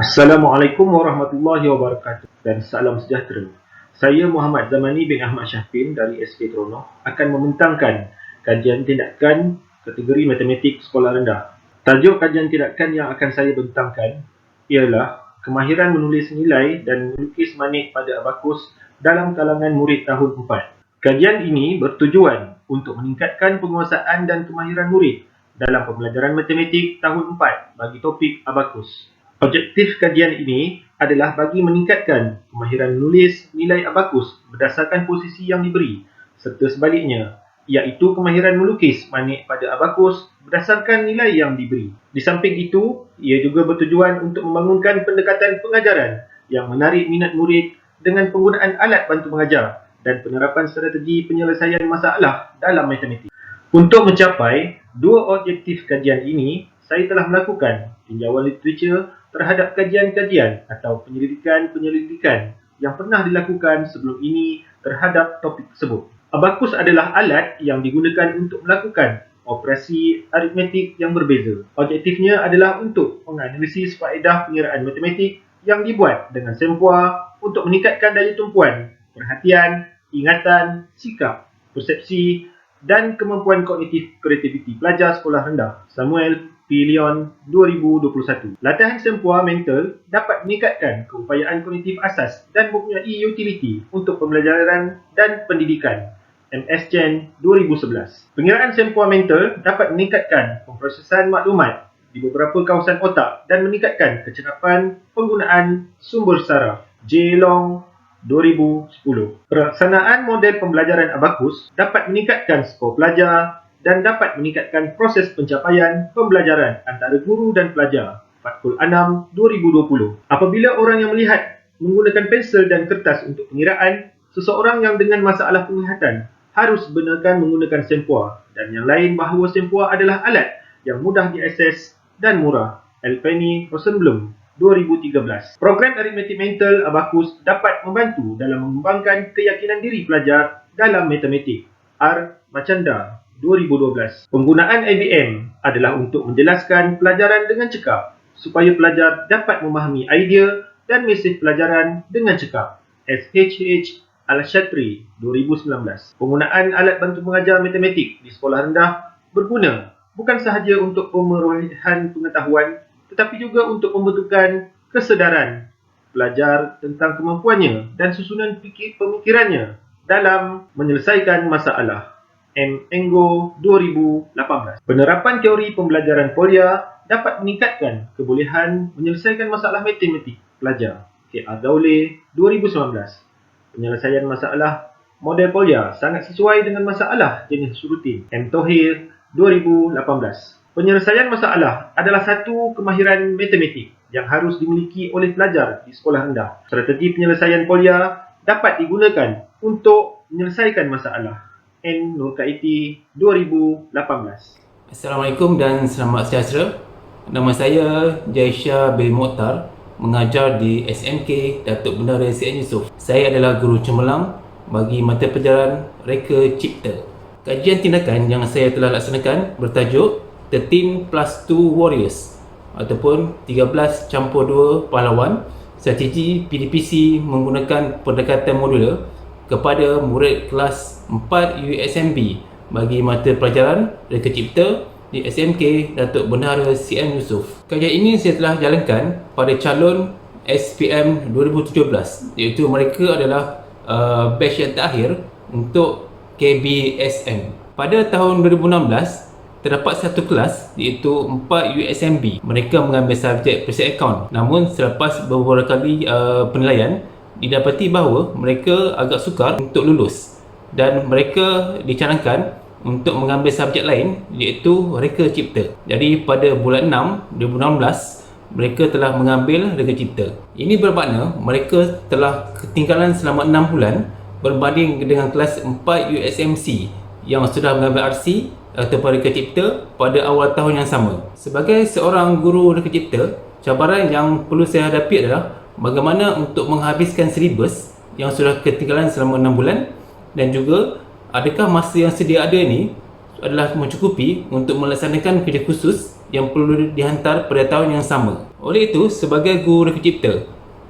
Assalamualaikum warahmatullahi wabarakatuh dan salam sejahtera. Saya Muhammad Zamani bin Ahmad Syafin dari SK Terono akan membentangkan kajian tindakan kategori matematik sekolah rendah. Tajuk kajian tindakan yang akan saya bentangkan ialah kemahiran menulis nilai dan melukis manik pada abakus dalam kalangan murid tahun 4. Kajian ini bertujuan untuk meningkatkan penguasaan dan kemahiran murid dalam pembelajaran matematik tahun 4 bagi topik abakus. Objektif kajian ini adalah bagi meningkatkan kemahiran menulis nilai abakus berdasarkan posisi yang diberi serta sebaliknya, iaitu kemahiran melukis manik pada abakus berdasarkan nilai yang diberi. Di samping itu, ia juga bertujuan untuk membangunkan pendekatan pengajaran yang menarik minat murid dengan penggunaan alat bantu mengajar dan penerapan strategi penyelesaian masalah dalam matematik. Untuk mencapai dua objektif kajian ini, saya telah melakukan tinjauan literatur terhadap kajian-kajian atau penyelidikan-penyelidikan yang pernah dilakukan sebelum ini terhadap topik tersebut. Abakus adalah alat yang digunakan untuk melakukan operasi aritmetik yang berbeza. Objektifnya adalah untuk menganalisis faedah pengiraan matematik yang dibuat dengan sempua untuk meningkatkan daya tumpuan, perhatian, ingatan, sikap, persepsi dan kemampuan kognitif kreativiti pelajar sekolah rendah. Samuel P. Leon 2021. Latihan sempua mental dapat meningkatkan keupayaan kognitif asas dan mempunyai utiliti untuk pembelajaran dan pendidikan. MS Chen 2011. Pengiraan sempua mental dapat meningkatkan pemprosesan maklumat di beberapa kawasan otak dan meningkatkan kecekapan penggunaan sumber saraf. J. Long 2010. Pelaksanaan model pembelajaran abakus dapat meningkatkan skor pelajar dan dapat meningkatkan proses pencapaian pembelajaran antara guru dan pelajar. Fatkul Anam 2020. Apabila orang yang melihat menggunakan pensel dan kertas untuk pengiraan, seseorang yang dengan masalah penglihatan harus benarkan menggunakan sempua dan yang lain bahawa sempua adalah alat yang mudah diakses dan murah. Elfeni Rosenblum 2013. Program aritmetik mental abakus dapat membantu dalam mengembangkan keyakinan diri pelajar dalam matematik. R. Machanda 2012. Penggunaan IBM adalah untuk menjelaskan pelajaran dengan cekap supaya pelajar dapat memahami idea dan mesej pelajaran dengan cekap. SHH Al-Shatri 2019. Penggunaan alat bantu mengajar matematik di sekolah rendah berguna bukan sahaja untuk pemerolehan pengetahuan tetapi juga untuk pembentukan kesedaran pelajar tentang kemampuannya dan susunan pemikirannya dalam menyelesaikan masalah. M. Engo 2018. Penerapan teori pembelajaran Polya dapat meningkatkan kebolehan menyelesaikan masalah matematik pelajar. K. R. Daule 2019. Penyelesaian masalah model Polya sangat sesuai dengan masalah jenis rutin. M. Tohir 2018. Penyelesaian masalah adalah satu kemahiran matematik yang harus dimiliki oleh pelajar di sekolah rendah. Strategi penyelesaian Polya dapat digunakan untuk menyelesaikan masalah. N. Nurkaiti 2018. Assalamualaikum dan selamat sejahtera. Nama saya Jaisha bin Mokhtar, mengajar di SMK Datuk Bendara CN Yusof. Saya adalah guru cemerlang bagi mata pelajaran Reka Cipta. Kajian tindakan yang saya telah laksanakan bertajuk 13 + 2 Warriors ataupun 13 campur 2 pahlawan, strategi PDPC menggunakan pendekatan modular kepada murid kelas 4 USMB bagi mata pelajaran Reka Cipta di SMK Datuk Bendahara CN Yusof. Kajian ini saya telah jalankan pada calon SPM 2017, iaitu mereka adalah batch yang terakhir untuk KBSM. Pada tahun 2016, terdapat satu kelas iaitu 4 USMB. Mereka mengambil subjek Basic Account. Namun selepas beberapa kali penilaian, didapati bahawa mereka agak sukar untuk lulus dan mereka dicanangkan untuk mengambil subjek lain iaitu Reka Cipta. Jadi pada bulan 6 2016 mereka telah mengambil Reka Cipta. Ini bermakna mereka telah ketinggalan selama 6 bulan berbanding dengan kelas 4 USMC yang sudah mengambil RC atau Reka Cipta pada awal tahun yang sama. Sebagai seorang guru Reka Cipta, cabaran yang perlu saya hadapi adalah bagaimana untuk menghabiskan silibus yang sudah ketinggalan selama 6 bulan dan juga adakah masa yang sedia ada ini adalah mencukupi untuk melaksanakan kerja khusus yang perlu dihantar pada tahun yang sama. Oleh itu, sebagai guru reka cipta,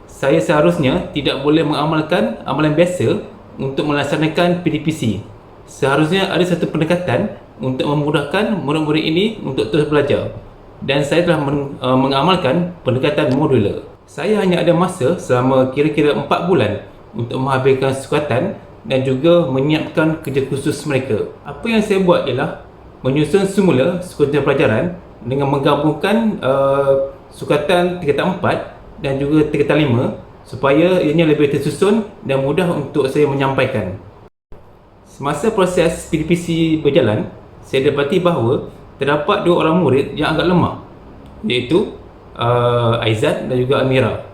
saya seharusnya tidak boleh mengamalkan amalan biasa untuk melaksanakan PDPC. Seharusnya ada satu pendekatan untuk memudahkan murid-murid ini untuk terus belajar, dan saya telah mengamalkan pendekatan modular. Saya hanya ada masa selama kira-kira 4 bulan untuk menghabiskan sukatan dan juga menyiapkan kerja khusus mereka. Apa yang saya buat ialah menyusun semula sukatan pelajaran dengan menggabungkan sukatan tingkatan 4 dan juga tingkatan 5 supaya ianya lebih tersusun dan mudah untuk saya menyampaikan. Semasa proses PDPC berjalan, saya dapati bahawa terdapat 2 orang murid yang agak lemah, iaitu Aizat dan juga Amira.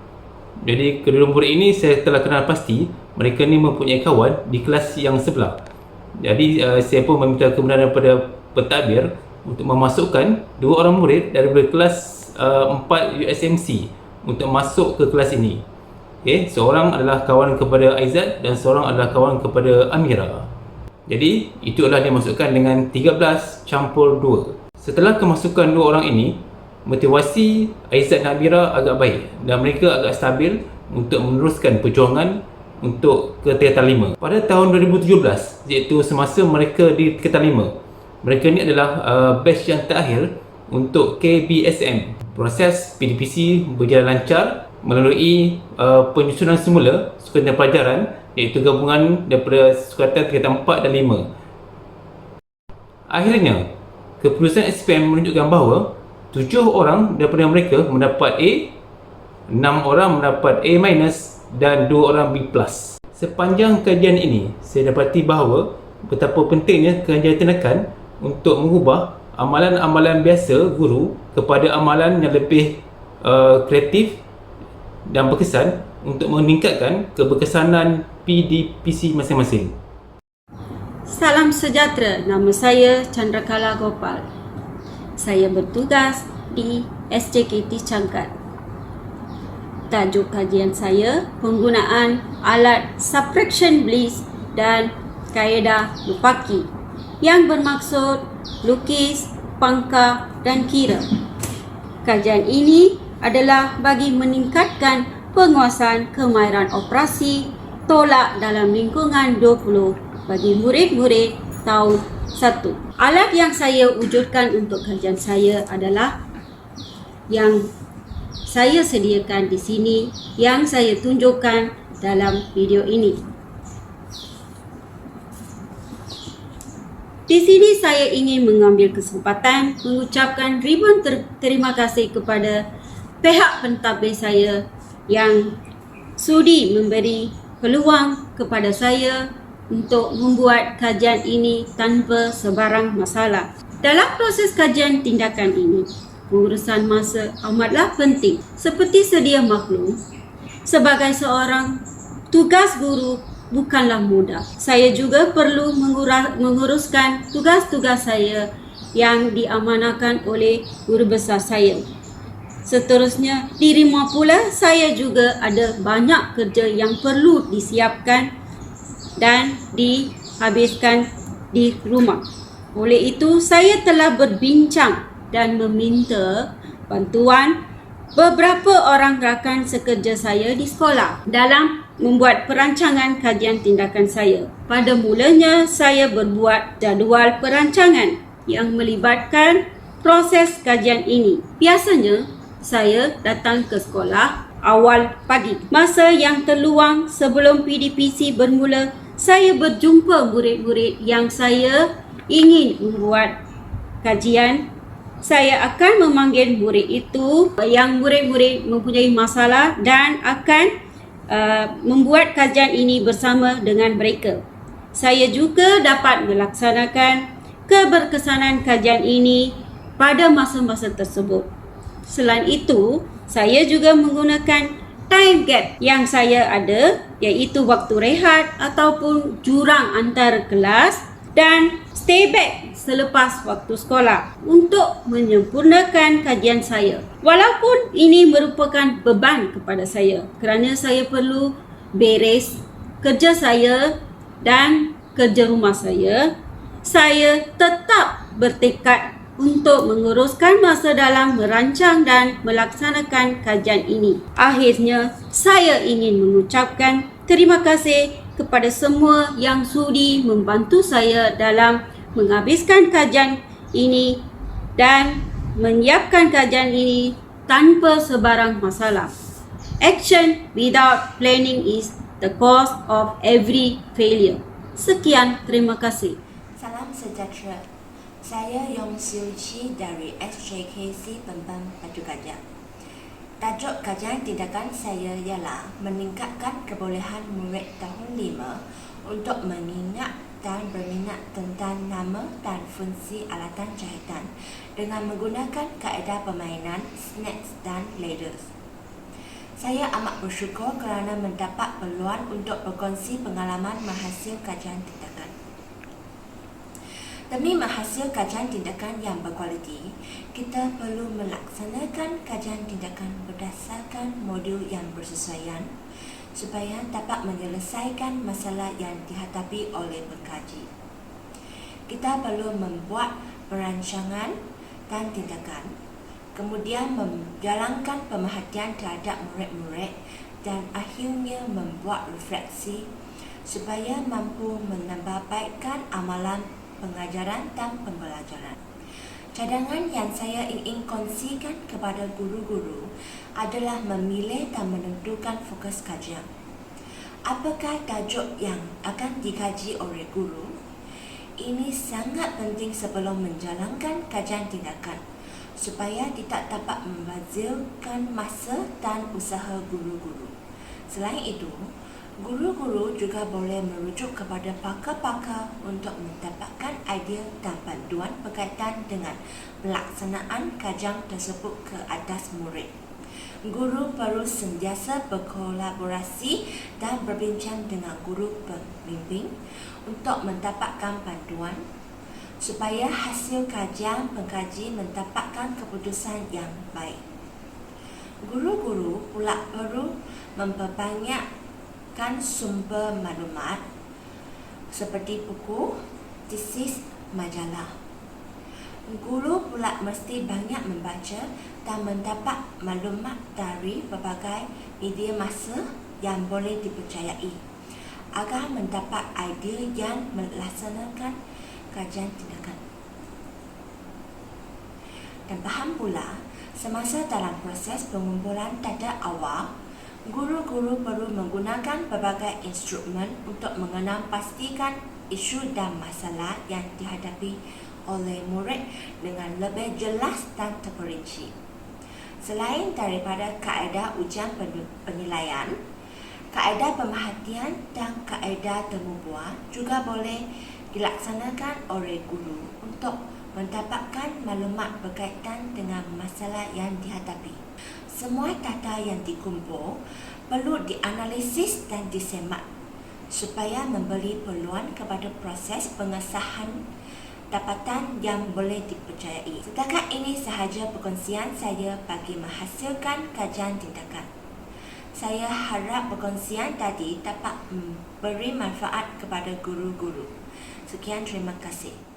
Jadi kedua murid ini saya telah kenal pasti mereka ni mempunyai kawan di kelas yang sebelah. Jadi saya pun meminta kebenaran daripada pentadbir untuk memasukkan 2 orang murid daripada kelas 4 USMC untuk masuk ke kelas ini. Okay, seorang adalah kawan kepada Aizat dan seorang adalah kawan kepada Amira. Jadi itu adalah dimasukkan dengan 13 campur 2. Setelah kemasukan 2 orang ini, motivasi Aizat dan Amira agak baik dan mereka agak stabil untuk meneruskan perjuangan untuk ke tingkatan 5. Pada tahun 2017, iaitu semasa mereka di tingkatan 5, mereka ni adalah batch yang terakhir untuk KBSM. Proses PDPC berjalan lancar melalui penyusunan semula sukatan pelajaran, iaitu gabungan daripada sukatan tingkatan 4 dan 5. Akhirnya, keputusan SPM menunjukkan bahawa 7 orang daripada mereka mendapat A, 6 orang mendapat A- dan 2 orang B+. Sepanjang kajian ini, saya dapati bahawa betapa pentingnya kerja tindakan untuk mengubah amalan-amalan biasa guru kepada amalan yang lebih kreatif dan berkesan untuk meningkatkan keberkesanan PDPC masing-masing. Salam sejahtera, nama saya Chandrakala Gopal. Saya bertugas di SJKT Cangkat. Tajuk kajian saya, penggunaan alat subtraction bliss dan kaedah Lupaki yang bermaksud lukis, pangkah dan kira. Kajian ini adalah bagi meningkatkan penguasaan kemahiran operasi tolak dalam lingkungan 20 bagi murid-murid tahun 1. Alat yang saya wujudkan untuk kajian saya adalah yang saya sediakan di sini, yang saya tunjukkan dalam video ini. Di sini saya ingin mengambil kesempatan mengucapkan ribuan terima kasih kepada pihak pentadbir saya yang sudi memberi peluang kepada saya untuk membuat kajian ini tanpa sebarang masalah. Dalam proses kajian tindakan ini, pengurusan masa amatlah penting. Seperti sedia maklum, sebagai seorang tugas guru bukanlah mudah. Saya juga perlu menguruskan tugas-tugas saya yang diamanahkan oleh guru besar saya. Seterusnya, di rumah pula saya juga ada banyak kerja yang perlu disiapkan dan dihabiskan di rumah. Oleh itu, saya telah berbincang dan meminta bantuan beberapa orang rakan sekerja saya di sekolah dalam membuat perancangan kajian tindakan saya. Pada mulanya, saya berbuat jadual perancangan yang melibatkan proses kajian ini. Biasanya, saya datang ke sekolah awal pagi. Masa yang terluang sebelum PDPC bermula, saya berjumpa murid-murid yang saya ingin membuat kajian. Saya akan memanggil murid itu yang murid-murid mempunyai masalah dan akan membuat kajian ini bersama dengan mereka. Saya juga dapat melaksanakan keberkesanan kajian ini pada masa-masa tersebut. Selain itu, saya juga menggunakan time gap yang saya ada, iaitu waktu rehat ataupun jurang antara kelas dan stay back selepas waktu sekolah untuk menyempurnakan kajian saya. Walaupun ini merupakan beban kepada saya kerana saya perlu beres kerja saya dan kerja rumah saya, saya tetap bertekad untuk menguruskan masa dalam merancang dan melaksanakan kajian ini. Akhirnya, saya ingin mengucapkan terima kasih kepada semua yang sudi membantu saya dalam menghabiskan kajian ini dan menyiapkan kajian ini tanpa sebarang masalah. Action without planning is the cause of every failure. Sekian, terima kasih. Salam sejahtera. Saya Yong Siu Chi dari SJKC Pembang Batu Gajah. Tajuk kajian tindakan saya ialah meningkatkan kebolehan murid tahun 5 untuk mengingat dan berminat tentang nama dan fungsi alatan jahitan dengan menggunakan kaedah permainan snakes dan ladders. Saya amat bersyukur kerana mendapat peluang untuk berkongsi pengalaman menghasil kajian tindakan. Demi menghasil kajian tindakan yang berkualiti, kita perlu melaksanakan kajian tindakan berdasarkan modul yang bersesuaian supaya dapat menyelesaikan masalah yang dihadapi oleh pengkaji. Kita perlu membuat perancangan dan tindakan, kemudian menjalankan pemerhatian terhadap murid-murid dan akhirnya membuat refleksi supaya mampu menambahbaikkan amalan pengajaran dan pembelajaran. Cadangan yang saya ingin kongsikan kepada guru-guru adalah memilih dan menentukan fokus kajian. Apakah tajuk yang akan dikaji oleh guru? Ini sangat penting sebelum menjalankan kajian tindakan supaya tidak dapat membazirkan masa dan usaha guru-guru. Selain itu, guru-guru juga boleh merujuk kepada pakar-pakar untuk mendapatkan idea dan panduan berkaitan dengan pelaksanaan kajian tersebut ke atas murid. Guru perlu sentiasa berkolaborasi dan berbincang dengan guru pembimbing untuk mendapatkan panduan supaya hasil kajian pengkaji mendapatkan keputusan yang baik. Guru-guru pula perlu memperbanyakkan sumber maklumat seperti buku, tesis, majalah. Guru pula mesti banyak membaca dan mendapat maklumat dari berbagai media massa yang boleh dipercayai agar mendapat idea yang melaksanakan kajian tindakan. Dan faham pula, semasa dalam proses pengumpulan data awal, guru-guru perlu menggunakan berbagai instrumen untuk mengenal pastikan isu dan masalah yang dihadapi oleh murid dengan lebih jelas dan terperinci. Selain daripada kaedah ujian penilaian, kaedah pemerhatian dan kaedah temu bual juga boleh dilaksanakan oleh guru untuk mendapatkan maklumat berkaitan dengan masalah yang dihadapi. Semua data yang dikumpul perlu dianalisis dan disemak supaya memberi peluang kepada proses pengesahan dapatan yang boleh dipercayai. Setakat ini sahaja perkongsian saya bagi menghasilkan kajian tindakan. Saya harap perkongsian tadi dapat memberi manfaat kepada guru-guru. Sekian, terima kasih.